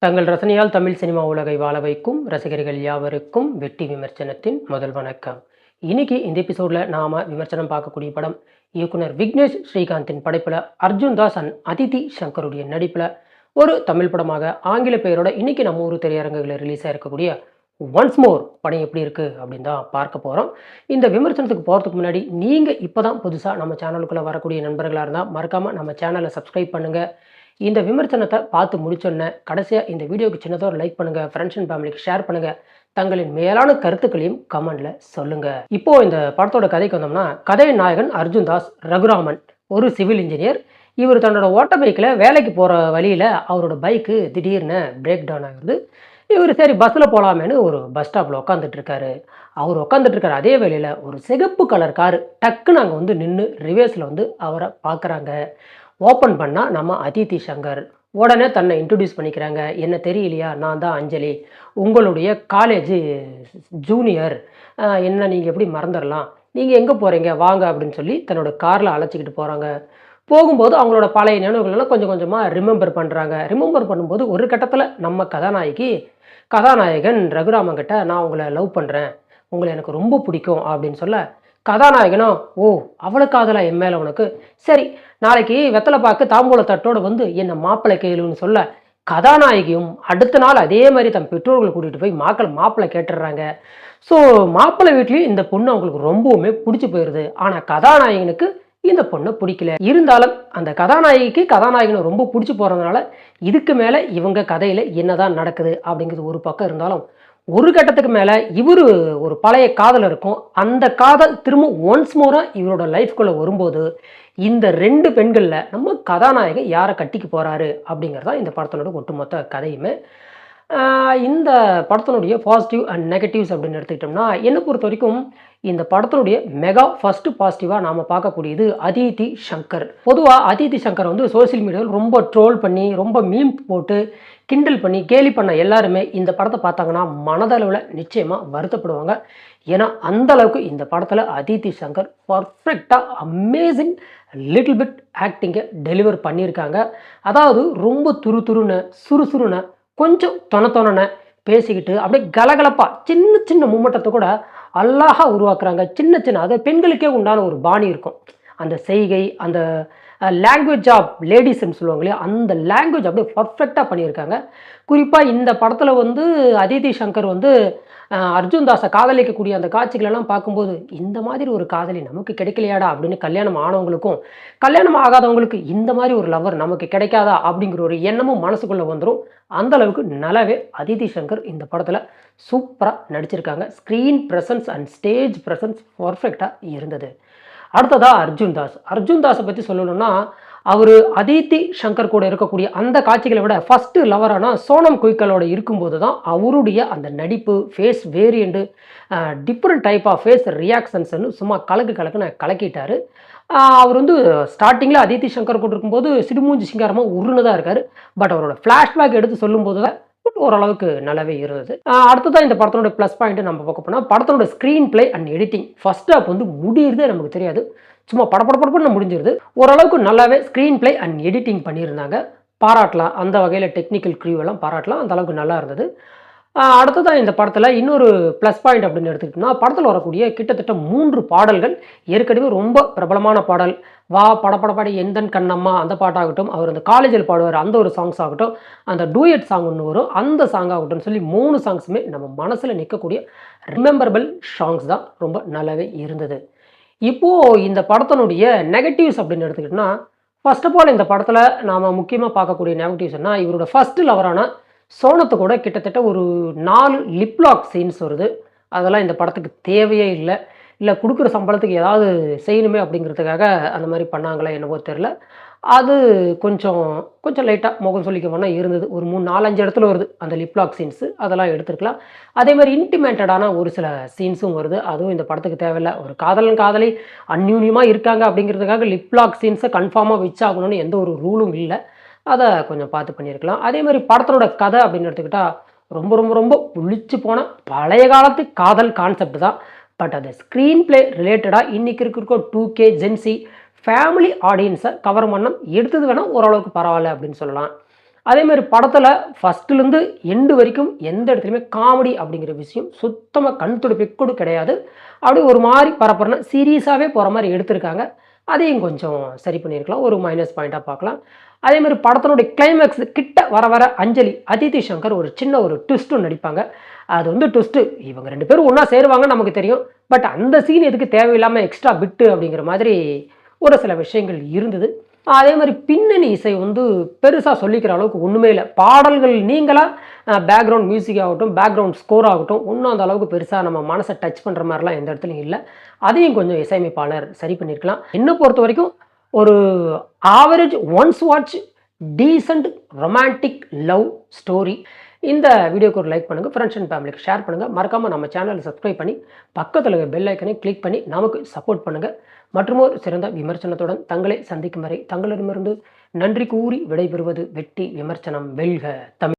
தங்கள் ரசனையால் தமிழ் சினிமா உலகை வாழ வைக்கும் ரசிகர்கள் யாவருக்கும் வெற்றி விமர்சனத்தின் முதல் வணக்கம். இன்னைக்கு இந்த எபிசோட்ல நாம விமர்சனம் பார்க்கக்கூடிய படம் இயக்குனர் விக்னேஷ் ஸ்ரீகாந்தின் படைப்புல அர்ஜுன் தாஸ் அண்ட் அதிதி சங்கருடைய நடிப்புல ஒரு தமிழ் படமாக ஆங்கில பெயரோட இன்னைக்கு நம்ம ஊர் திரையரங்குகளில் ரிலீஸ் ஆயிருக்கக்கூடிய ஒன்ஸ் மோர் படம் எப்படி இருக்கு அப்படின்னு தான் பார்க்க போறோம். இந்த விமர்சனத்துக்கு போறதுக்கு முன்னாடி நீங்க இப்பதான் புதுசா நம்ம சேனலுக்குள்ள வரக்கூடிய நண்பர்களா இருந்தா மறக்காம நம்ம சேனலை சப்ஸ்கிரைப் பண்ணுங்க. இந்த விமர்சனத்தை பார்த்து முடிச்சோன்னே கடைசியாக இந்த வீடியோக்கு சின்னதாக ஒரு லைக் பண்ணுங்கள், ஃப்ரெண்ட்ஸ் அண்ட் ஃபேமிலிக்கு ஷேர் பண்ணுங்கள், தங்களின் மேலான கருத்துக்களையும் கமெண்டில் சொல்லுங்கள். இப்போது இந்த படத்தோட கதைக்கு வந்தோம்னா, கதை நாயகன் அர்ஜுன் தாஸ் ரகுராமன் ஒரு சிவில் இன்ஜினியர். இவர் தன்னோட ஓட்ட பைக்கில் வேலைக்கு போகிற வழியில் அவரோட பைக்கு திடீர்னு பிரேக் டவுன் ஆகுது. இவர் சரி பஸ்ஸில் போகலாமேன்னு ஒரு பஸ் ஸ்டாப்பில் உட்காந்துட்டு இருக்காரு. அவர் உட்காந்துட்டு இருக்காரு அதே வேளையில் ஒரு சிகப்பு கலர் காரு டக்குன்னு அங்கே வந்து நின்று ரிவேர்ஸில் வந்து அவரை பார்க்குறாங்க. ஓப்பன் பண்ணால் நம்ம அதிதி சங்கர். உடனே தன்னை இன்ட்ரடியூஸ் பண்ணிக்கிறாங்க. என்ன தெரியலையா, நான் தான் அஞ்சலி, உங்களுடைய காலேஜ் ஜூனியர். என்ன நீங்கள் எப்படி மறந்துடலாம், நீங்கள் எங்கே போகிறீங்க வாங்க அப்படின்னு சொல்லி தன்னோட காரில் அழைச்சிக்கிட்டு போகிறாங்க. போகும்போது அவங்களோட பழைய நினைவுகளெல்லாம் கொஞ்சம் கொஞ்சமாக ரிமெம்பர் பண்ணுறாங்க. ரிமெம்பர் பண்ணும்போது ஒரு கட்டத்தில் நம்ம கதாநாயகன் ரகுராமன் கிட்ட நான் உங்களை லவ் பண்ணுறேன், உங்களை எனக்கு ரொம்ப பிடிக்கும் அப்படின்னு சொல்ல, கதாநாயகனோ ஓ அவளை காதலா என் மேலே உனக்கு, சரி நாளைக்கு வெத்தலை பாக்கு தாம்பூல தட்டோடு வந்து என்னை மாப்பிள்ளை கேளுன்னு சொல்ல, கதாநாயகியும் அடுத்த நாள் அதே மாதிரி தன் பெற்றோர்களை கூட்டிகிட்டு போய் மாப்பிள்ளை கேட்டுடுறாங்க. ஸோ மாப்பிள்ளை வீட்லேயும் இந்த பொண்ணு அவங்களுக்கு ரொம்பவுமே பிடிச்சி போயிடுது. ஆனால் கதாநாயகனுக்கு இந்த பொண்ணை பிடிக்கல. இருந்தாலும் அந்த கதாநாயகிக்கு கதாநாயகனை ரொம்ப பிடிச்சி போகிறதுனால இதுக்கு மேலே இவங்க கதையில் என்னதான் நடக்குது அப்படிங்கிறது ஒரு பக்கம் இருந்தாலும், ஒரு கட்டத்துக்கு மேலே இவர் ஒரு பழைய காதல் இருக்கும். அந்த காதல் திரும்ப ஒன்ஸ் மோராக இவரோட லைஃப்குள்ளே வரும்போது இந்த ரெண்டு பெண்களில் நம்ம கதாநாயகன் யாரை கட்டிக்கு போகிறாரு அப்படிங்கிறது தான் இந்த படத்தினோட ஒட்டுமொத்த கதையுமே. இந்த படத்தினுடைய பாசிட்டிவ் அண்ட் நெகட்டிவ்ஸ் அப்படின்னு எடுத்துக்கிட்டோம்னா, என்னை பொறுத்த வரைக்கும் இந்த படத்தினுடைய மெகா ஃபர்ஸ்ட் பாசிட்டிவாக நாம் பார்க்கக்கூடியது அதிதி சங்கர். பொதுவாக அதிதி சங்கர் வந்து சோசியல் மீடியாவில் ரொம்ப ட்ரோல் பண்ணி ரொம்ப மீம் போட்டு கிண்டல் பண்ணி கேலி பண்ண எல்லாருமே இந்த படத்தை பார்த்தாங்கன்னா மனதளவில் நிச்சயமாக வருத்தப்படுவாங்க. ஏன்னா அந்த அளவுக்கு இந்த படத்தில் அதிதி சங்கர் பர்ஃபெக்டாக அமேசிங் லிட்டில் பிட் ஆக்டிங்கை டெலிவர் பண்ணியிருக்காங்க. அதாவது ரொம்ப துருன்னு சுறுசுறுன்னு கொஞ்சம் தொண பேசிக்கிட்டு அப்படியே கலகலப்பாக சின்ன சின்ன மூமெண்ட்டத்தை கூட அழகா உருவாக்குறாங்க. சின்ன அது பெண்களுக்கே உண்டான ஒரு பாணி இருக்கும். அந்த செய்கை, அந்த லாங்குவேஜ் ஆஃப் லேடிஸ்ன்னு சொல்லுவாங்க இல்லையா, அந்த லாங்குவேஜ் அப்படியே பர்ஃபெக்டாக பண்ணியிருக்காங்க. குறிப்பாக இந்த படத்தில் வந்து அதிதி சங்கர் வந்து அர்ஜுன் தாஸை காதலிக்கக்கூடிய அந்த காட்சிகளெல்லாம் பார்க்கும்போது இந்த மாதிரி ஒரு காதலி நமக்கு கிடைக்கலையாடா அப்படின்னு கல்யாணம் ஆனவங்களுக்கும் கல்யாணம் ஆகாதவங்களுக்கு இந்த மாதிரி ஒரு லவர் நமக்கு கிடைக்காதா அப்படிங்கிற ஒரு எண்ணமும் மனசுக்குள்ளே வந்துடும். அந்த அளவுக்கு நல்லாவே அதிதி சங்கர் இந்த படத்தில் சூப்பராக நடிச்சிருக்காங்க. Screen presence and stage presence பர்ஃபெக்டாக இருந்தது. அடுத்ததாக அர்ஜுன் தாஸை பற்றி சொல்லணும்னா, அவர் அதிதி சங்கர் கூட இருக்கக்கூடிய அந்த காட்சிகளை விட ஃபஸ்ட்டு லவரான சோனம் குய்கலோட இருக்கும்போது தான் அவருடைய அந்த நடிப்பு, face variant, different type of face ரியாக்ஷன்ஸ்ன்னு சும்மா கலக்குன்னு கலக்கிட்டார். அவர் வந்து ஸ்டார்டிங்கில் அதிதி சங்கர் கூட இருக்கும்போது சிடுமூஞ்சி சிங்காரமாக உருன்னு இருக்கார். பட் அவரோட ஃப்ளாஷ்பேக் எடுத்து சொல்லும்போது தான் ஓரளவுக்கு நல்லாவே இருந்தது. அடுத்ததான் இந்த படத்தோட ப்ளஸ் பாயிண்ட் நம்ம பார்க்க போனால் படத்தோட screen play and editing. First half வந்து முடியுறதே நமக்கு தெரியாது, சும்மா படப்படப்படன்னு முடிஞ்சிருது. ஓரளவுக்கு நல்லாவே ஸ்க்ரீன் பிளே அண்ட் எடிட்டிங் பண்ணியிருந்தாங்க, பாராட்டலாம். அந்த வகையில் டெக்னிக்கல் க்ரூ எல்லாம் பாராட்டலாம், அந்த அளவுக்கு நல்லா இருந்தது. அடுத்ததான் இந்த படத்தில் இன்னொரு ப்ளஸ் பாயிண்ட் அப்படின்னு எடுத்துக்கிட்டோம்னா, படத்தில் வரக்கூடிய கிட்டத்தட்ட 3 பாடல்கள் ஏற்கனவே ரொம்ப பிரபலமான பாடல். வா படப்படப்பாடி எந்தன் கண்ணம்மா அந்த பாட்டாகட்டும், அவர் அந்த காலேஜில் பாடுவார் அந்த ஒரு சாங்ஸ் ஆகட்டும், அந்த டூயட் சாங் ஒன்று வரும் அந்த சாங் ஆகட்டும் சொல்லி 3 சாங்ஸுமே நம்ம மனசில் நிற்கக்கூடிய ரிமெம்பரபிள் சாங்ஸ் தான். ரொம்ப நல்லாவே இருந்தது. இப்போது இந்த படத்தினுடைய நெகட்டிவ்ஸ் அப்படின்னு எடுத்துக்கிட்டோம்னா, ஃபர்ஸ்ட் ஆஃப் ஆல் இந்த படத்தில் நாம் முக்கியமாக பார்க்கக்கூடிய நெகட்டிவ்ஸ்னா, இவரோட ஃபஸ்ட்டு லவரான சோனத்து கூட கிட்டத்தட்ட ஒரு 4 லிப்லாக் சீன்ஸ் வருது. அதெல்லாம் இந்த படத்துக்கு தேவையே இல்லை கொடுக்குற சம்பளத்துக்கு ஏதாவது செய்யணுமே அப்படிங்கிறதுக்காக அந்த மாதிரி பண்ணாங்களா என்னவோ தெரில. அது கொஞ்சம் லைட்டாக முகம் சொல்லிக்க வேணால் இருந்தது. ஒரு 3-4-5 இடத்துல வருது அந்த லிப்லாக் சீன்ஸு, அதெல்லாம் எடுத்துருக்கலாம். அதேமாதிரி இன்டிமேட்டடான ஒரு சில சீன்ஸும் வருது, அதுவும் இந்த படத்துக்கு தேவையில்லை. ஒரு காதலி அந்யூன்யமாக இருக்காங்க அப்படிங்கிறதுக்காக லிப்லாக் சீன்ஸை கன்ஃபார்மாக வச்சாகணும்னு எந்த ஒரு ரூலும் இல்லை. அதை கொஞ்சம் பார்த்து பண்ணியிருக்கலாம். அதே மாதிரி படத்தோட கதை அப்படின்னு எடுத்துக்கிட்டால் ரொம்ப புளிச்சு போன பழைய காலத்து காதல் கான்செப்ட் தான். பட் அது ஸ்க்ரீன் பிளே ரிலேட்டடாக இன்றைக்கி இருக்கிற 2K ஜென்சி ஃபேமிலி ஆடியன்ஸை கவர் பண்ண எடுத்தது வேணால் ஓரளவுக்கு பரவாயில்ல அப்படின்னு சொல்லலாம். அதே மாதிரி படத்தில் ஃபஸ்ட்டுலேருந்து எண்டு வரைக்கும் எந்த இடத்துலையுமே காமெடி அப்படிங்கிற விஷயம் சுத்தமாக கண் துடைப்பு கூட கிடையாது. அப்படி ஒரு மாதிரி பரபரன்னு சீரியஸாகவே போகிற மாதிரி எடுத்திருக்காங்க. அதையும் கொஞ்சம் சரி பண்ணியிருக்கலாம். ஒரு மைனஸ் பாயிண்ட்டாக பார்க்கலாம். அதே மாதிரி படத்தினுடைய கிளைமேக்ஸ் கிட்ட வர வர அஞ்சலி, அதித்தி சங்கர் ஒரு சின்ன ஒரு ட்விஸ்ட்டும் நடிப்பாங்க. அது வந்து ட்விஸ்ட்டு இவங்க 2 பேரும் ஒன்றா சேருவாங்கன்னு நமக்கு தெரியும். பட் அந்த சீன் எதுக்கு தேவையில்லாமல் எக்ஸ்ட்ரா பிட்டு அப்படிங்கிற மாதிரி ஒரு சில விஷயங்கள் இருந்தது. அதே மாதிரி பின்னணி இசை வந்து பெருசாக சொல்லிக்கிற அளவுக்கு ஒன்றுமே இல்லை. பாடல்கள் நீங்களாக பேக்ரவுண்ட் மியூசிக் ஆகட்டும், பேக்ரவுண்ட் ஸ்கோர் ஆகட்டும், ஒன்றும் அந்த அளவுக்கு பெருசாக நம்ம மனசை டச் பண்ணுற மாதிரிலாம் எந்த இடத்துலையும் இல்லை. அதையும் கொஞ்சம் இசையமைப்பாளர் சரி பண்ணியிருக்கலாம். என்னை பொறுத்த வரைக்கும் ஒரு average once watch decent romantic love story. இந்த வீடியோக்கு ஒரு லைக் பண்ணுங்கள், ஃப்ரெண்ட்ஸ் அண்ட் ஃபேமிலிக்கு ஷேர் பண்ணுங்கள். மறக்காமல் நம்ம சேனலை சப்ஸ்கிரைப் பண்ணி பக்கத்தில் இருக்க பெல் ஐக்கனை கிளிக் பண்ணி நமக்கு சப்போர்ட் பண்ணுங்கள். மற்றுமோர் சிறந்த விமர்சனத்துடன் தங்களை சந்திக்கும் வரை தங்களிடமிருந்து நன்றி கூறி விடைபெறுவது வெற்றி விமர்சனம். வெல்க தமிழ்.